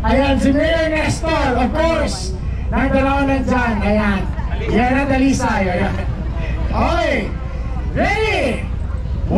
Ayan, si Mayor Nestor, of course. Nagdalaw nandyan. Ayan. Yan ang dalisay. Ayan. Okay. Ready? 1,